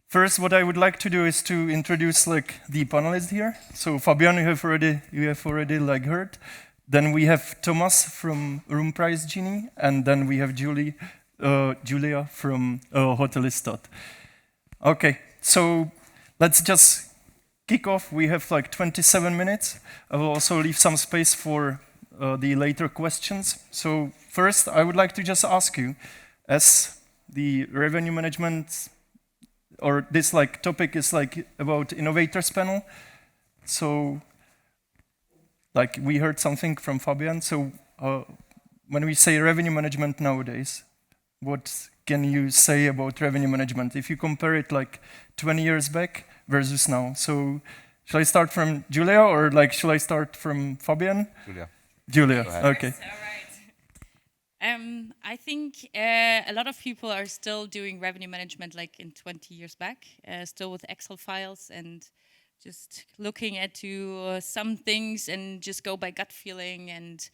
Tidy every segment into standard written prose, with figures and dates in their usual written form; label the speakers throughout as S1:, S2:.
S1: First, what I would like to do is to introduce the panelists here. So Fabian, you have already heard. Then we have Thomas from RoomPriceGenie, and then we have Julia from Hotellistat. Okay, so let's just kick off. We have 27 minutes. I will also leave some space for the later questions. So first, I would like to just ask you, as the revenue management, or this topic is about innovators panel. So we heard something from Fabian. So when we say revenue management nowadays, what can you say about revenue management if you compare it 20 years back versus now? So shall I start from Julia, or shall I start from Fabian? Julia, okay.
S2: All right. I think a lot of people are still doing revenue management in 20 years back, still with Excel files and just looking at some things and just go by gut feeling and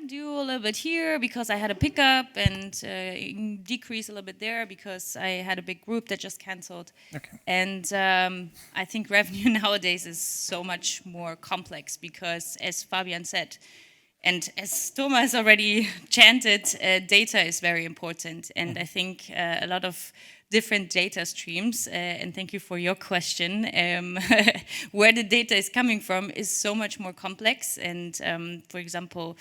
S2: do a little bit here because I had a pickup and decrease a little bit there because I had a big group that just canceled.
S1: Okay.
S2: And I think revenue nowadays is so much more complex because, as Fabian said, and as Thomas already chanted, data is very important. And I think a lot of different data streams, and thank you for your question, where the data is coming from is so much more complex. And for example,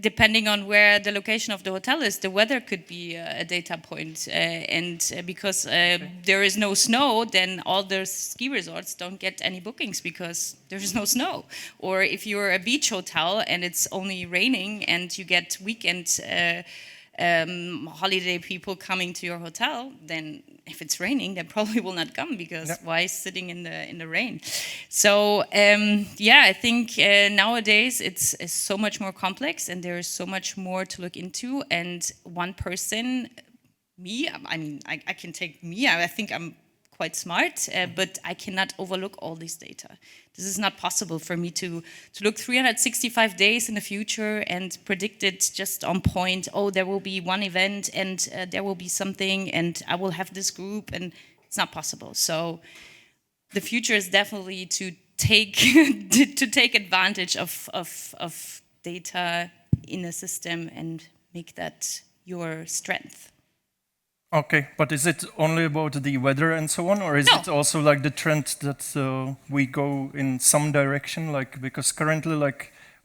S2: depending on where the location of the hotel is, the weather could be a data point. And because there is no snow, then all the ski resorts don't get any bookings because there is no snow. Or if you're a beach hotel and it's only raining and you get weekend holiday people coming to your hotel, then if it's raining, they probably will not come because why sitting in the rain? So I think nowadays it's so much more complex and there is so much more to look into. And one person, me, I can take me. I think I'm quite smart, but I cannot overlook all this data. This is not possible for me to look 365 days in the future and predict it just on point. Oh, there will be one event and there will be something and I will have this group, and it's not possible. So the future is definitely to take to take advantage of data in a system and make that your strength.
S1: Okay, but is it only about the weather and so on, or is it also the trend that we go in some direction? Because currently,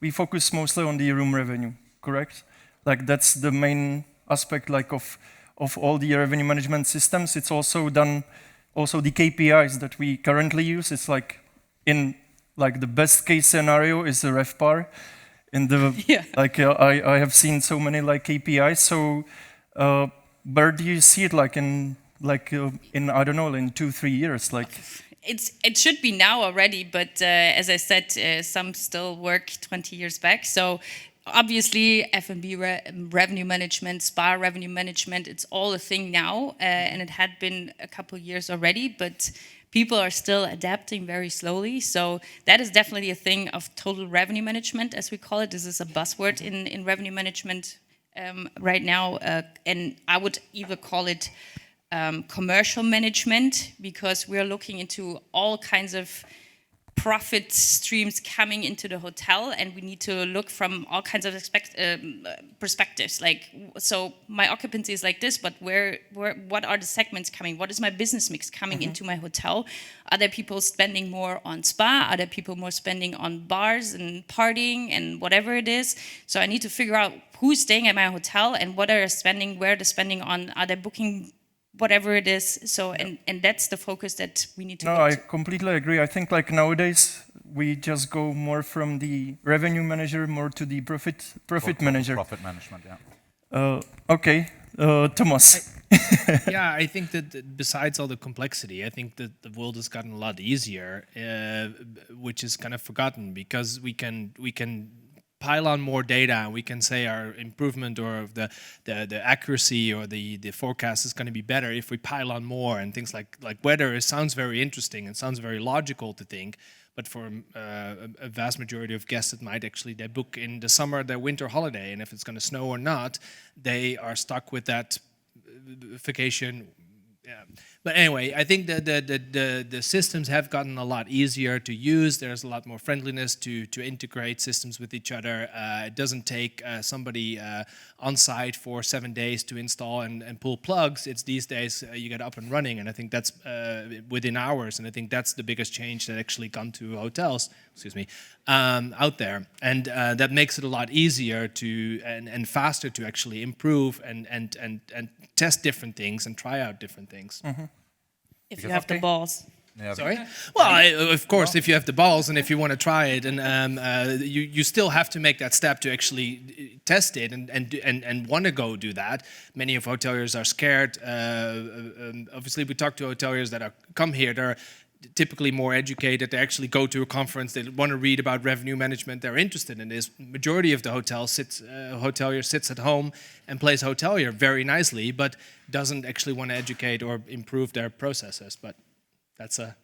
S1: we focus mostly on the room revenue, correct? That's the main aspect, of all the revenue management systems. It's also done. Also, the KPIs that we currently use, it's in the best case scenario is the RevPAR. In the I have seen so many KPIs. So. Where do you see it in I don't know, in 2-3 years?
S2: It should be now already, but as I said, some still work 20 years back. So obviously F&B revenue management, spa revenue management, it's all a thing now, and it had been a couple of years already, but people are still adapting very slowly. So that is definitely a thing of total revenue management, as we call it. This is a buzzword in revenue management right now, and I would even call it commercial management, because we're looking into all kinds of profit streams coming into the hotel, and we need to look from all kinds of perspectives. So my occupancy is like this, but what are the segments coming? What is my business mix coming into my hotel? Are there people spending more on spa? Are there people more spending on bars and partying and whatever it is? So I need to figure out who's staying at my hotel and what are they spending, where they're spending on, are they booking whatever it is. So and that's the focus that we need to
S1: No, I completely agree. I think nowadays we just go more from the revenue manager more to the profit manager.
S3: Profit management, yeah.
S1: Okay, Thomas.
S4: I think that besides all the complexity, I think that the world has gotten a lot easier, which is kind of forgotten, because we can pile on more data, and we can say our improvement or the accuracy or the forecast is going to be better if we pile on more, and things like weather. It sounds very interesting and sounds very logical to think, but for a vast majority of guests, it might actually, they book in the summer their winter holiday, and if it's going to snow or not, they are stuck with that vacation But anyway, I think the systems have gotten a lot easier to use. There's a lot more friendliness to integrate systems with each other. It doesn't take somebody on site for 7 days to install and pull plugs. It's these days you get up and running, and I think that's within hours. And I think that's the biggest change that actually come to hotels. Excuse me, out there, and that makes it a lot easier to and faster to actually improve and test different things and try out different things.
S2: If you have the balls.
S3: Yeah.
S4: Sorry? Well, of course, if you have the balls and if you want to try it, and you still have to make that step to actually test it and want to go do that. Many of hoteliers are scared. Obviously, we talk to hoteliers that are come here. They're typically more educated. They actually go to a conference. They want to read about revenue management. They're interested in this. Majority of the hotelier sits at home and plays hotelier very nicely, but doesn't actually want to educate or improve their processes. But that's a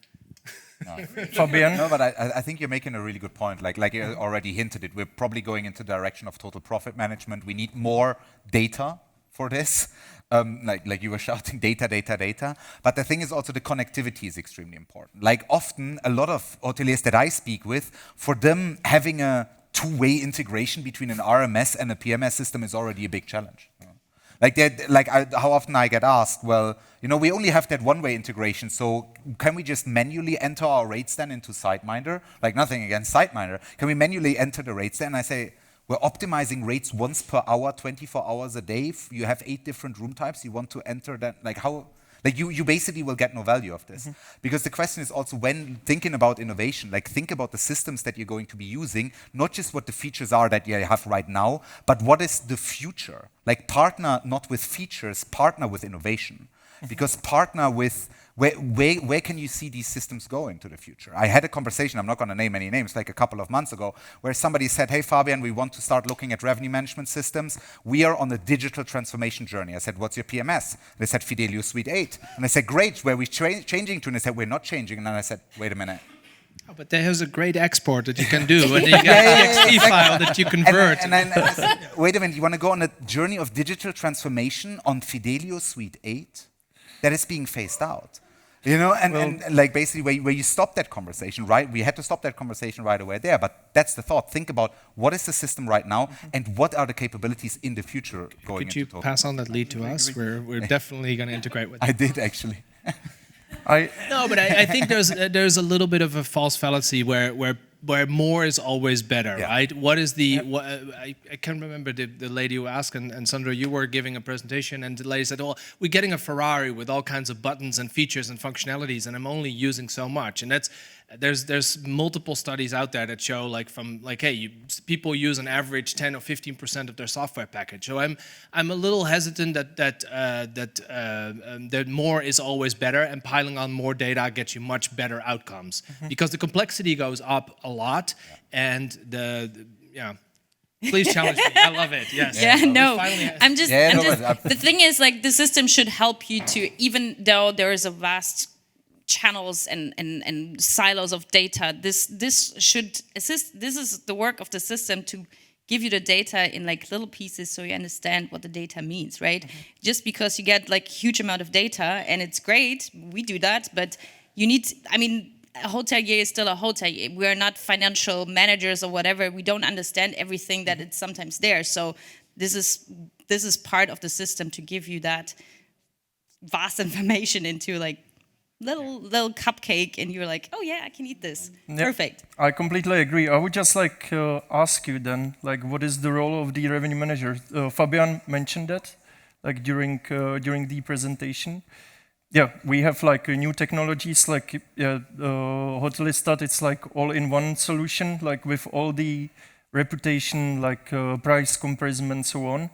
S1: Fabian?
S3: No, but I think you're making a really good point. Like you already hinted it, we're probably going into the direction of total profit management. We need more data for this. Like you were shouting, data. But the thing is also the connectivity is extremely important. Like often, a lot of hoteliers that I speak with, for them, having a two-way integration between an RMS and a PMS system is already a big challenge. How often I get asked, well, we only have that one-way integration, so can we just manually enter our rates then into SiteMinder? Like nothing against SiteMinder. Can we manually enter the rates then? And I say, we're optimizing rates once per hour, 24 hours a day. If you have 8 different room types, you want to enter that, you basically will get no value of this. Because the question is also when thinking about innovation, think about the systems that you're going to be using, not just what the features are that you have right now, but what is the future? Partner not with features, partner with innovation. Because partner with where can you see these systems go into the future? I had a conversation, I'm not going to name any names, a couple of months ago, where somebody said, hey, Fabian, we want to start looking at revenue management systems. We are on a digital transformation journey. I said, what's your PMS? They said, Fidelio Suite 8. And I said, great, where are we changing to? And they said, we're not changing. And then I said, wait a minute.
S4: Oh, but there's a great export that you can do, and you get an TXT file that you convert.
S3: And I said, wait a minute, you want to go on a journey of digital transformation on Fidelio Suite 8? That is being phased out. Basically where you stop that conversation, right? We had to stop that conversation right away there, but that's the thought. Think about what is the system right now and what are the capabilities in the future going into
S4: Could you pass on that lead to us? We're definitely going to integrate with
S3: I did actually.
S4: No, but I think there's a little bit of a false fallacy where more is always better, right? What is the? I can't remember the lady who asked, and Sandra, you were giving a presentation, and the lady said, "Oh, we're getting a Ferrari with all kinds of buttons and features and functionalities, and I'm only using so much." And that's there's multiple studies out there that show people use an average 10 or 15% of their software package. So I'm a little hesitant that more is always better, and piling on more data gets you much better outcomes because the complexity goes up a lot, and Please challenge me. I love it. Yes.
S2: Yeah, no. The thing is, the system should help you to, even though there is a vast channels and silos of data, this should assist. This is the work of the system to give you the data in little pieces so you understand what the data means, right? Just because you get huge amount of data and it's great, we do that, but you need, a hotelier is still a hotelier. We're not financial managers or whatever. We don't understand everything that it's sometimes there. So this is part of the system to give you that vast information into little cupcake, and you're like, oh yeah, I can eat this. Yep. Perfect.
S1: I completely agree. I would just ask you then, what is the role of the revenue manager? Fabian mentioned that, during the presentation. Yeah, we have new technologies Hotellistat. It's all-in-one solution, with all the reputation, price comparison and so on.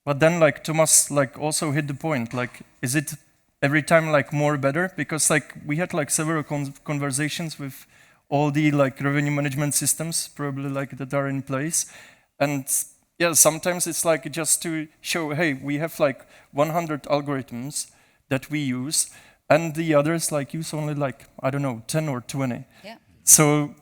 S1: But then, Thomas, also hit the point. Is it every time more better? Because we had several conversations with all the revenue management systems, probably that are in place, and yeah, sometimes it's just to show, hey, we have 100 algorithms that we use, and the others use only I don't know, 10 or 20.
S2: Yeah.
S1: So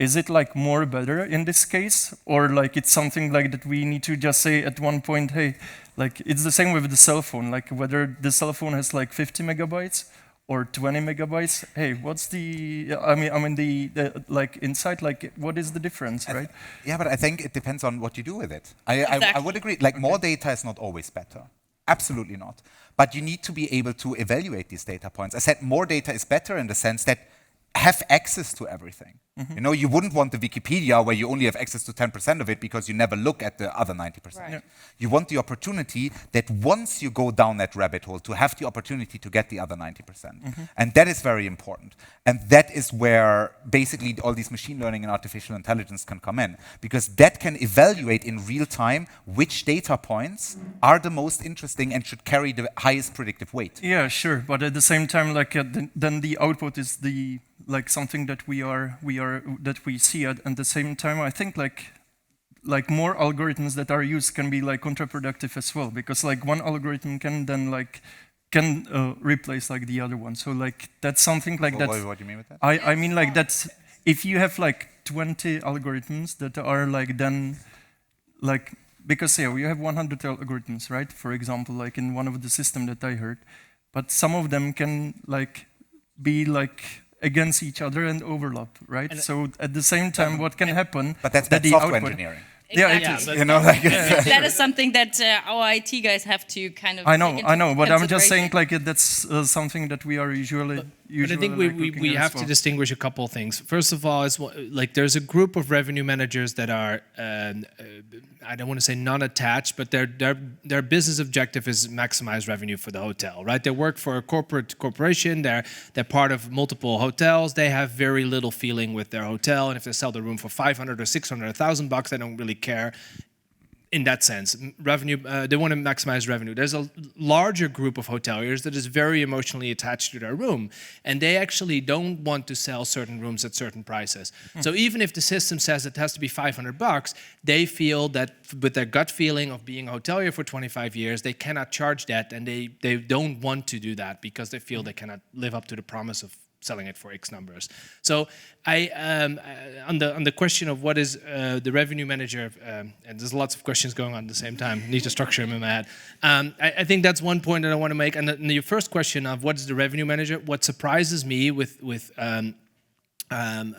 S1: is it like more better in this case, or like it's something like that we need to just say at one point, hey, like it's the same with the cell phone, like whether the cell phone has like 50 megabytes or 20 megabytes, hey, what's the, the like inside, like what is the difference, right?
S3: Yeah, but I think it depends on what you do with it. I
S2: Exactly.
S3: would agree, like more data is not always better. Absolutely not. But you need to be able to evaluate these data points. I said more data is better in the sense that have access to everything. You know, you wouldn't want the Wikipedia where you only have access to 10% of it because you never look at the other 90%.
S2: Right. Yeah.
S3: You want the opportunity that once you go down that rabbit hole to have the opportunity to get the other 90%. And that is very important. And that is where basically all these machine learning and artificial intelligence can come in, because that can evaluate in real time which data points are the most interesting and should carry the highest predictive weight.
S1: Yeah, sure, but at the same time, like then the output is the like something that we see at the same time. I think like more algorithms that are used can be like counterproductive as well, because like one algorithm can then like replace like the other one. So like that's something like that.
S3: What do you mean with that?
S1: I mean like that's if you have like 20 algorithms that are like then like, because yeah, we have 100 algorithms, right? For example, like in one of the system that I heard, but some of them can like be like against each other and overlap, right?
S4: And
S1: so at the same time, what can happen?
S3: But that's
S1: that the
S3: software
S1: output-
S3: engineering.
S1: Yeah, it
S2: Exactly.
S1: is.
S4: but-
S3: You know, like
S2: That is something that our IT guys have to kind of.
S1: I
S2: take
S1: know,
S2: into
S1: but I'm just saying
S2: consideration.
S1: like that's something that we are usually
S4: But I think
S1: like,
S4: we
S1: looking at as
S4: have to
S1: well.
S4: distinguish a couple of things. First of all, is like there's a group of revenue managers that are I don't want to say non-attached, but their business objective is maximize revenue for the hotel, right? They work for a corporation. They're part of multiple hotels. They have very little feeling with their hotel, and if they sell the room for 500 or 600, $1,000, they don't really care. In that sense, revenue, they want to maximize revenue. There's a larger group of hoteliers that is very emotionally attached to their room, and they actually don't want to sell certain rooms at certain prices. So even if the system says it has to be $500, they feel that with their gut feeling of being a hotelier for 25 years, they cannot charge that, and they don't want to do that because they feel they cannot live up to the promise of selling it for X numbers. So on the question of what is the revenue manager, and there's lots of questions going on at the same time, need to structure them in my head. I think that's one point that I want to make. And your first question of what is the revenue manager, what surprises me with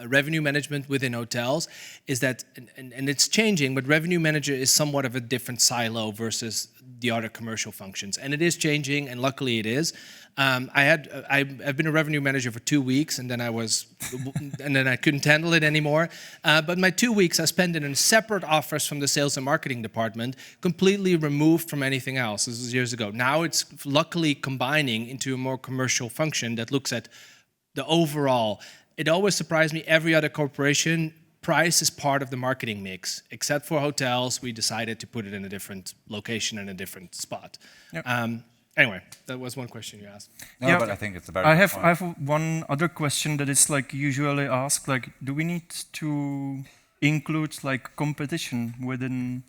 S4: revenue management within hotels is that, and it's changing, but revenue manager is somewhat of a different silo versus the other commercial functions. And it is changing, and luckily it is. I've been a revenue manager for 2 weeks, and then I couldn't handle it anymore. But my 2 weeks I spent in a separate office from the sales and marketing department, completely removed from anything else. This was years ago. Now it's luckily combining into a more commercial function that looks at the overall. It always surprised me, every other corporation, price is part of the marketing mix. Except for hotels, we decided to put it in a different location and a different spot.
S1: Yep.
S4: Anyway, that was one question you asked.
S3: No,
S1: Yeah,
S3: but I think it's a very
S1: I
S3: good
S1: have
S3: point.
S1: I have one other question that is like usually asked, like, do we need to include like competition within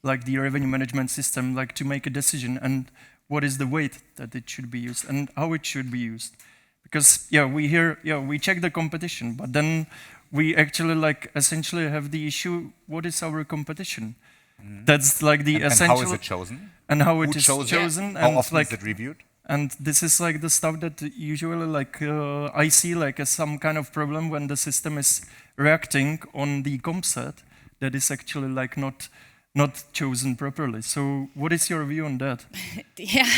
S1: like the revenue management system, like to make a decision, and what is the weight that it should be used and how it should be used? Because we check the competition, but then we actually like essentially have the issue, what is our competition? That's like the
S3: And
S1: essential.
S3: how is it chosen?
S1: And how it
S3: Who
S1: is
S3: chose
S1: chosen,
S3: it? How
S1: and
S3: often
S1: like
S3: is it reviewed?
S1: and this is like the stuff that usually like I see like as some kind of problem when the system is reacting on the comp set that is actually like not chosen properly. So what is your view on that?
S2: Yeah,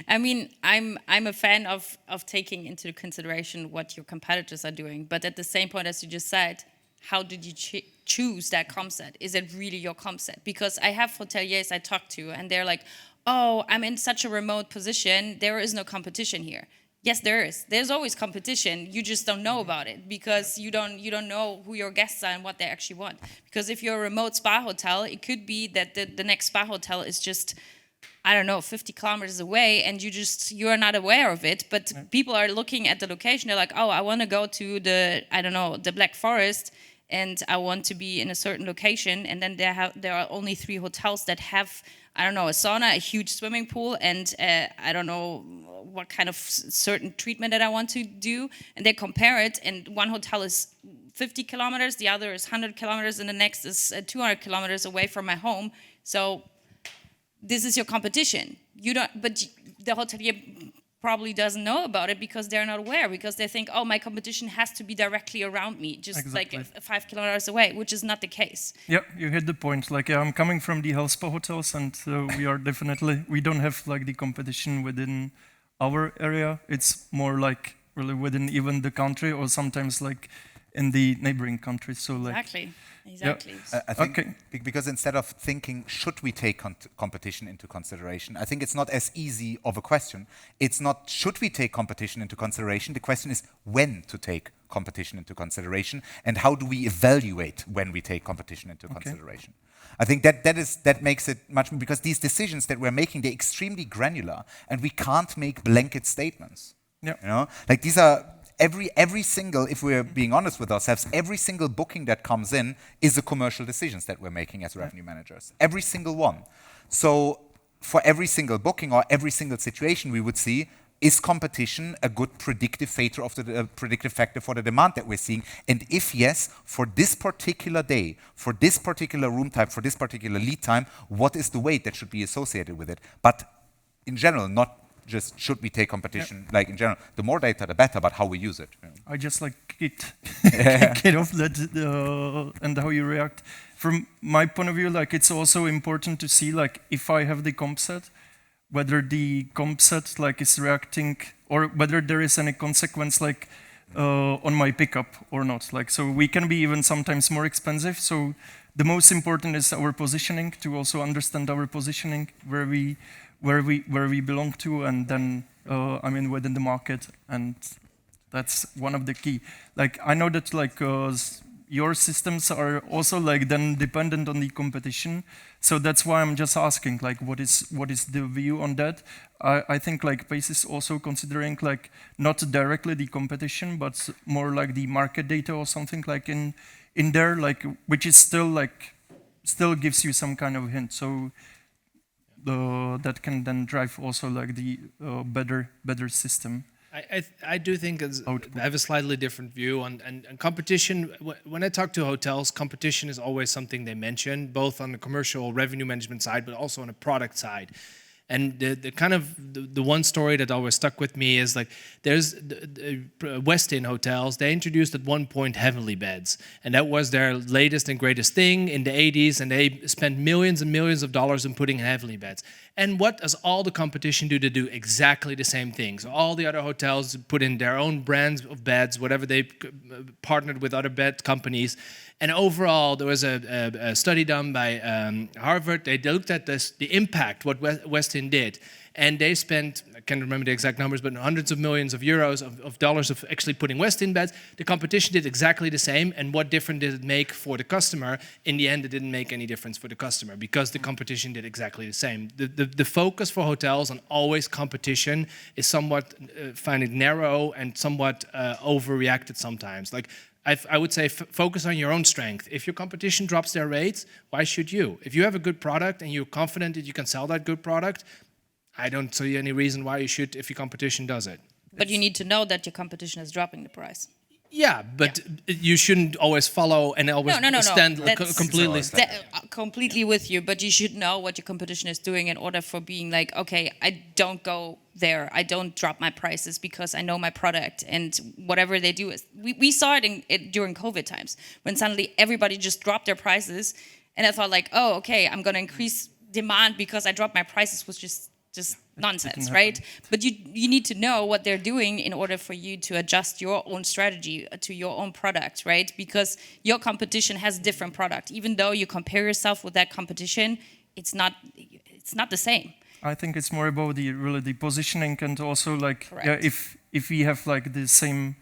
S2: I mean, I'm a fan of taking into consideration what your competitors are doing, but at the same point, as you just said, how did you choose that comp set? Is it really your comp set? Because I have hoteliers I talk to, and they're like, "Oh, I'm in such a remote position. There is no competition here." Yes, there is. There's always competition. You just don't know about it because you don't know who your guests are and what they actually want. Because if you're a remote spa hotel, it could be that the next spa hotel is just, I don't know, 50 kilometers away, and you are not aware of it. But people are looking at the location. They're like, "Oh, I want to go to the Black Forest, and I want to be in a certain location." And then there are only 3 hotels that have, I don't know, a sauna, a huge swimming pool, and I don't know what kind of certain treatment that I want to do. And they compare it, and one hotel is 50 kilometers, the other is 100 kilometers, and the next is 200 kilometers away from my home. So this is your competition. You don't, but the hotelier probably doesn't know about it because they're not aware, because they think, oh, my competition has to be directly around me, just like 5 kilometers away, which is not the case.
S1: Yeah, you hit the point. Like, I'm coming from the health spa hotels, and we don't have like the competition within our area. It's more like really within even the country, or sometimes like in the neighboring countries. So like
S2: Exactly.
S1: Yeah.
S3: I think because instead of thinking, should we take competition into consideration, I think it's not as easy of a question. It's not, should we take competition into consideration? The question is when to take competition into consideration, and how do we evaluate when we take competition into consideration. I think that makes it much more, because these decisions that we're making, they're extremely granular, and we can't make blanket statements.
S1: Yeah.
S3: You know, like these are every single, if we're being honest with ourselves, every single booking that comes in is a commercial decisions that we're making as revenue managers. Every single one. So for every single booking or every single situation, we would see, is competition a good predictive factor for the demand that we're seeing? And if yes, for this particular day, for this particular room type, for this particular lead time, what is the weight that should be associated with it? But in general, not just should we take competition, like in general, the more data, the better, but how we use it. You know?
S1: I just like get off that and how you react. From my point of view, like it's also important to see, like if I have the comp set, whether the comp set like is reacting, or whether there is any consequence like on my pickup or not. Like, so we can be even sometimes more expensive. So the most important is our positioning, to also understand our positioning, where we belong to, and then I mean within the market, and that's one of the key. Like I know that like your systems are also like then dependent on the competition, so that's why I'm just asking like what is the view on that. I think like Pace is also considering like not directly the competition, but more like the market data or something like in there, like which is still gives you some kind of hint. So that can then drive also like the better system.
S4: I do think I have a slightly different view on and competition. When I talk to hotels, competition is always something they mention, both on the commercial revenue management side, but also on the product side. And the kind of the one story that always stuck with me is like there's the Westin hotels. They introduced at one point heavenly beds, and that was their latest and greatest thing in the 80s. And they spent millions and millions of dollars in putting heavenly beds. And what does all the competition do to do exactly the same thing? So all the other hotels put in their own brands of beds, whatever they partnered with other bed companies. And overall, there was a study done by Harvard. They looked at the impact, what Westin did. And they spent, I can't remember the exact numbers, but hundreds of millions of euros of dollars of actually putting Westin beds. The competition did exactly the same. And what difference did it make for the customer? In the end, it didn't make any difference for the customer because the competition did exactly the same. The focus for hotels on always competition is somewhat, find it narrow and somewhat overreacted sometimes. Like, I would say focus on your own strength. If your competition drops their rates, why should you? If you have a good product and you're confident that you can sell that good product, I don't see any reason why you should if your competition does it.
S2: But you need to know that your competition is dropping the price.
S4: Yeah, but you shouldn't always follow and always stand completely.
S2: Completely with you, but you should know what your competition is doing in order for being like, okay, I don't go there. I don't drop my prices because I know my product, and whatever they do is. We saw it during COVID times when suddenly everybody just dropped their prices, and I thought like, oh, okay, I'm gonna increase demand because I dropped my prices, was just nonsense, right? But you need to know what they're doing in order for you to adjust your own strategy to your own product, right? Because your competition has different product. Even though you compare yourself with that competition, it's not the same.
S1: I think it's more about the positioning, and also like if we have like the same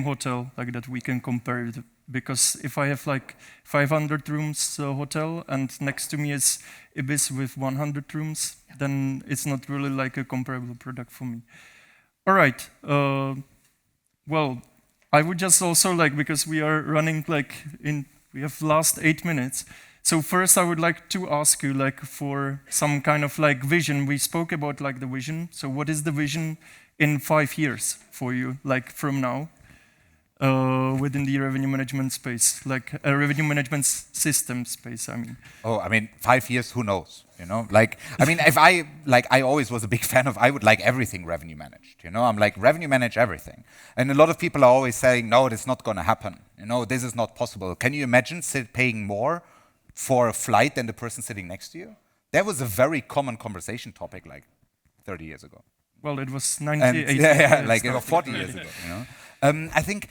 S1: hotel like that, we can compare it. Because if I have like 500 rooms hotel and next to me is Ibis with 100 rooms, then it's not really like a comparable product for me. All right. Well, I would just also like, because we are running like we have last 8 minutes. So first I would like to ask you like for some kind of like vision. We spoke about like the vision. So what is the vision in 5 years for you, like from now? within the revenue management space, like a revenue management system space, I mean?
S3: Oh, I mean, 5 years, who knows? You know, like, I mean, if I, like, I always was a big fan of, I would like everything revenue managed, you know, I'm like, revenue manage everything. And a lot of people are always saying, no, that's not going to happen. You know, this is not possible. Can you imagine paying more for a flight than the person sitting next to you? That was a very common conversation topic like 30 years ago.
S1: Well, it was
S3: And
S1: 98.
S3: like 40 years ago, you know. I think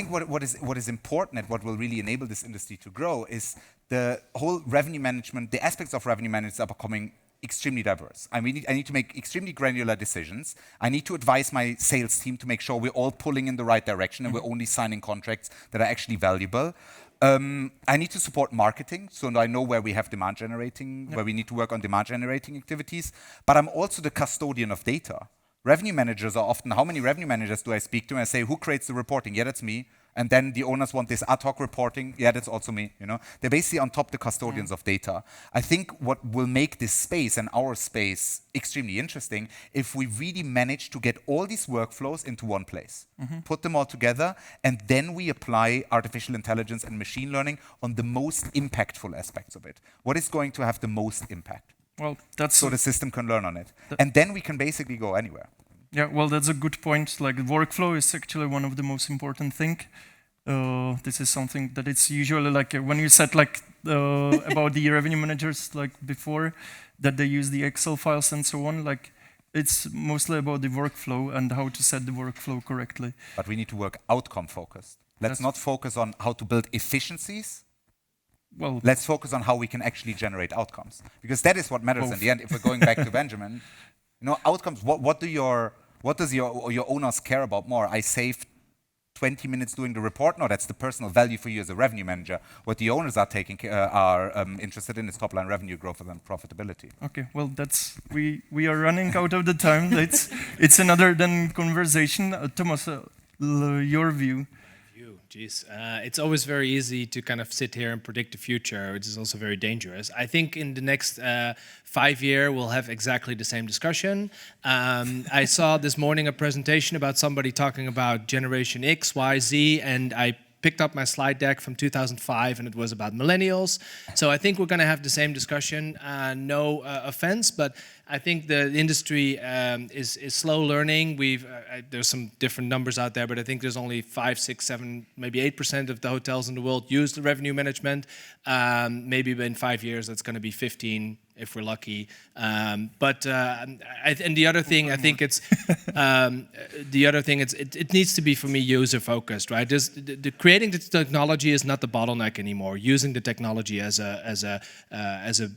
S3: what is important and what will really enable this industry to grow is the whole revenue management. The aspects of revenue management are becoming extremely diverse. I need to make extremely granular decisions. I need to advise my sales team to make sure we're all pulling in the right direction and we're only signing contracts that are actually valuable. I need to support marketing, so I know where we have demand generating, where we need to work on demand generating activities. But I'm also the custodian of data. Revenue managers are often, how many revenue managers do I speak to? And I say, who creates the reporting? Yeah, that's me. And then the owners want this ad hoc reporting. Yeah, that's also me. You know, they're basically on top the custodians of data. I think what will make this space and our space extremely interesting if we really manage to get all these workflows into one place, put them all together, and then we apply artificial intelligence and machine learning on the most impactful aspects of it. What is going to have the most impact?
S1: Well, that's
S3: so the system can learn on it, and then we can basically go anywhere.
S1: Yeah, well, that's a good point. Like, workflow is actually one of the most important thing. This is something that it's usually like when you said like about the revenue managers like before that they use the Excel files and so on. Like, it's mostly about the workflow and how to set the workflow correctly.
S3: But we need to work outcome focused. Let's not focus on how to build efficiencies.
S1: Well,
S3: let's focus on how we can actually generate outcomes, because that is what matters in the end. If we're going back to Benjamin, you know, outcomes. What does your owners care about more? I saved 20 minutes doing the report. No, that's the personal value for you as a revenue manager. What the owners are interested in is top line revenue growth and profitability.
S1: Okay, well, that's we are running out of the time. It's another conversation. Thomas, your view.
S4: Geez, it's always very easy to kind of sit here and predict the future, which is also very dangerous. I think in the next 5 years, we'll have exactly the same discussion. I saw this morning a presentation about somebody talking about Generation X, Y, Z, and I picked up my slide deck from 2005, and it was about millennials. So I think we're going to have the same discussion. No offense, but I think the industry is slow learning. There's some different numbers out there, but I think there's only 5, 6, 7, maybe 8% of the hotels in the world use the revenue management. Maybe in 5 years, that's going to be 15 if we're lucky. And the other thing, I think it's it needs to be for me user focused, right? Creating the technology is not the bottleneck anymore. Using the technology as a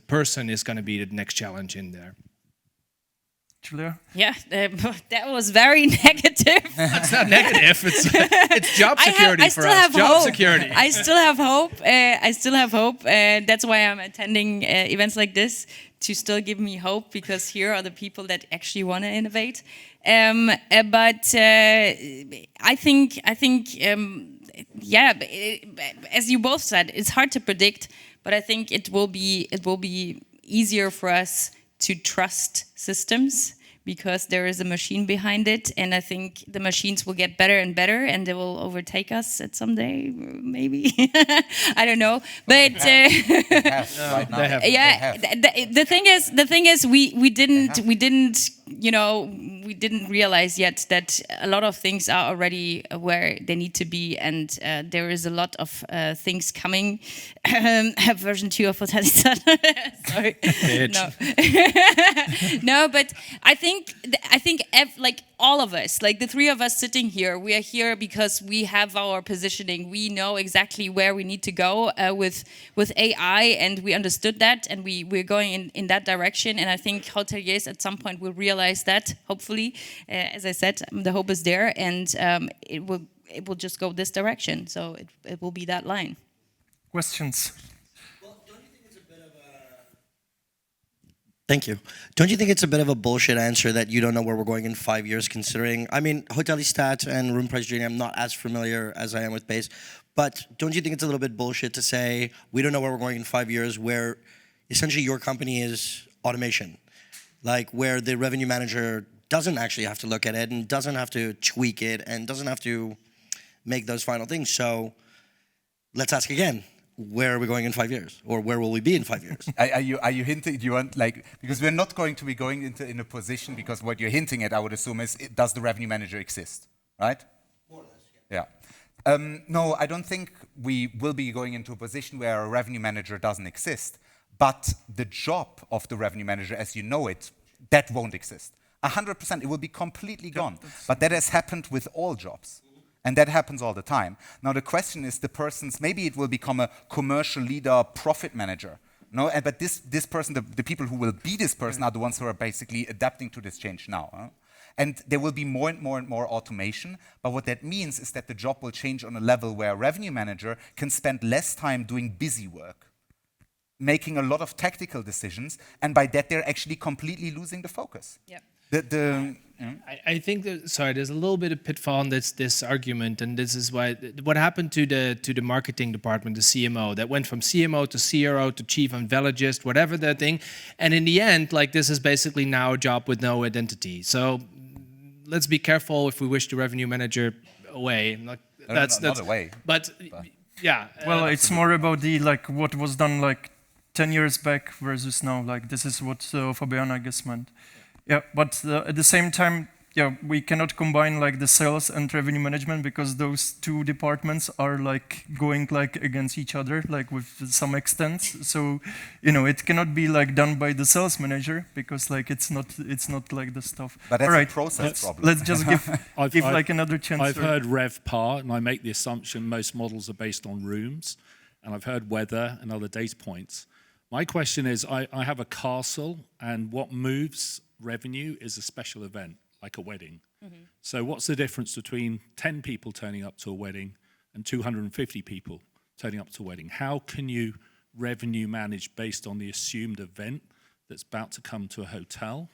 S4: person is going to be the next challenge in there.
S1: Julia?
S2: Yeah, that was very negative.
S4: It's not negative. It's job security for us. Job security.
S2: I still have hope. I still have hope. That's why I'm attending events like this, to still give me hope, because here are the people that actually want to innovate. But I think, as you both said, it's hard to predict. But I think it will be easier for us to trust systems, because there is a machine behind it, and I think the machines will get better and better, and they will overtake us at some day, maybe. I don't know, but the thing is, we didn't realize yet that a lot of things are already where they need to be, and there is a lot of things coming. Version 2 of Hotellistat. Sorry. No, but I think like all of us, like the three of us sitting here, we are here because we have our positioning. We know exactly where we need to go with AI, and we understood that, and we're going in that direction. And I think hoteliers at some point will realize that. Hopefully, as I said, the hope is there, and it will just go this direction. So it will be that line.
S1: Questions?
S5: Well, don't you think it's a bit of a... Thank you. Don't you think it's a bit of a bullshit answer that you don't know where we're going in 5 years, considering... I mean, Hotellistat and RoomPriceGenie, I'm not as familiar as I am with Base, but don't you think it's a little bit bullshit to say we don't know where we're going in 5 years, where essentially your company is automation? Like, where the revenue manager doesn't actually have to look at it and doesn't have to tweak it and doesn't have to make those final things. So let's ask again. Where are we going in 5 years? Or where will we be in 5 years?
S3: Are you hinting, do you want, like, because we're not going to be going into in a position, because what you're hinting at, I would assume, is does the revenue manager exist, right?
S5: More or less,
S3: yeah. No, I don't think we will be going into a position where a revenue manager doesn't exist, but the job of the revenue manager, as you know it, that won't exist. 100%, it will be completely gone. But that has happened with all jobs. And that happens all the time. Now the question is the person's, maybe it will become a commercial leader, profit manager. No, but this person, the people who will be this person are the ones who are basically adapting to this change now. Huh? And there will be more and more and more automation. But what that means is that the job will change on a level where a revenue manager can spend less time doing busy work, making a lot of tactical decisions, and by that they're actually completely losing the focus.
S2: Yep.
S4: I think that, sorry, there's a little bit of pitfall in this argument, and this is why what happened to the marketing department, the CMO, that went from CMO to CRO to chief evangelist, whatever that thing, and in the end, like, this is basically now a job with no identity. So let's be careful if we wish the revenue manager away. That's
S3: not away.
S4: But yeah.
S1: Well, it's more about the like what was done like 10 years back versus now. Like this is what Fabian, I guess, meant. Yeah, but at the same time, yeah, we cannot combine like the sales and revenue management because those two departments are like going like against each other, like with some extent. So, you know, it cannot be like done by the sales manager because like it's not like the stuff.
S3: But that's
S1: all right,
S3: a process problem.
S1: Let's just give like another chance.
S6: I've heard RevPAR, and I make the assumption most models are based on rooms, and I've heard weather and other data points. My question is, I have a castle, and what moves revenue is a special event, like a wedding. Mm-hmm. So what's the difference between 10 people turning up to a wedding and 250 people turning up to a wedding? How can you revenue manage based on the assumed event that's about to come to a hotel,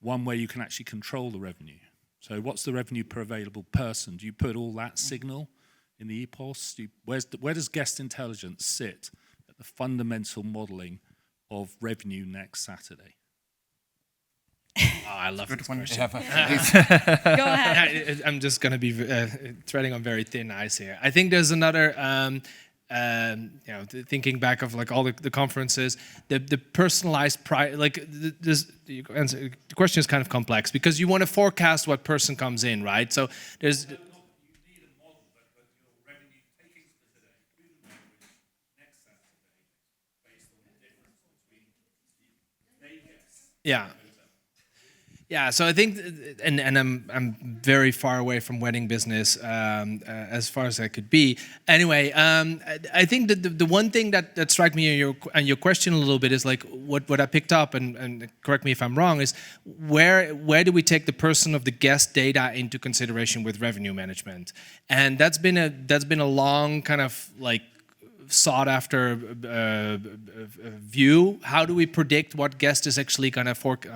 S6: one where you can actually control the revenue? So what's the revenue per available person? Do you put all that signal in the EPOS? Where does guest intelligence sit at the fundamental modeling of revenue next Saturday?
S4: Oh, I love this question.
S2: Go ahead.
S4: I'm just going to be treading on very thin ice here. I think there's another, thinking back of like all the conferences, the personalized price. Like the question is kind of complex because you want to forecast what person comes in, right? So there's. Yeah. Yeah, so I think, and I'm very far away from wedding business as far as I could be. Anyway, I think that the one thing that struck me in your question a little bit is like what I picked up, and correct me if I'm wrong, is where do we take the person of the guest data into consideration with revenue management? And that's been a long kind of like sought after view. How do we predict what guest is actually going to forecast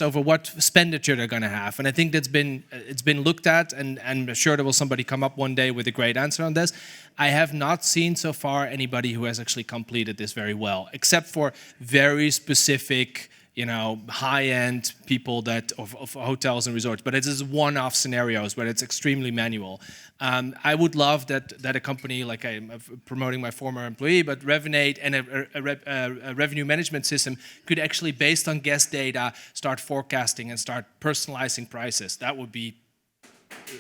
S4: over what expenditure they're going to have? And I think it's been looked at, and I'm sure there will somebody come up one day with a great answer on this. I have not seen so far anybody who has actually completed this very well, except for very specific, high-end people of hotels and resorts, but it is one-off scenarios where it's extremely manual. I would love that a company like I'm promoting my former employee, but Revenate and a revenue management system could actually, based on guest data, start forecasting and start personalizing prices. That would be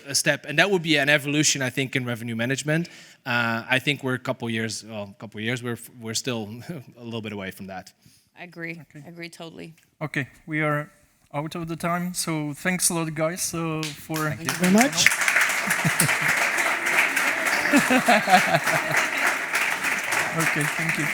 S4: a step, and that would be an evolution, I think, in revenue management. I think we're a couple years, we're still a little bit away from that.
S2: I agree. Okay. I agree totally.
S1: Okay, we are out of the time, so thanks a lot, guys, for.
S5: Thank you very much.
S1: Okay, thank you.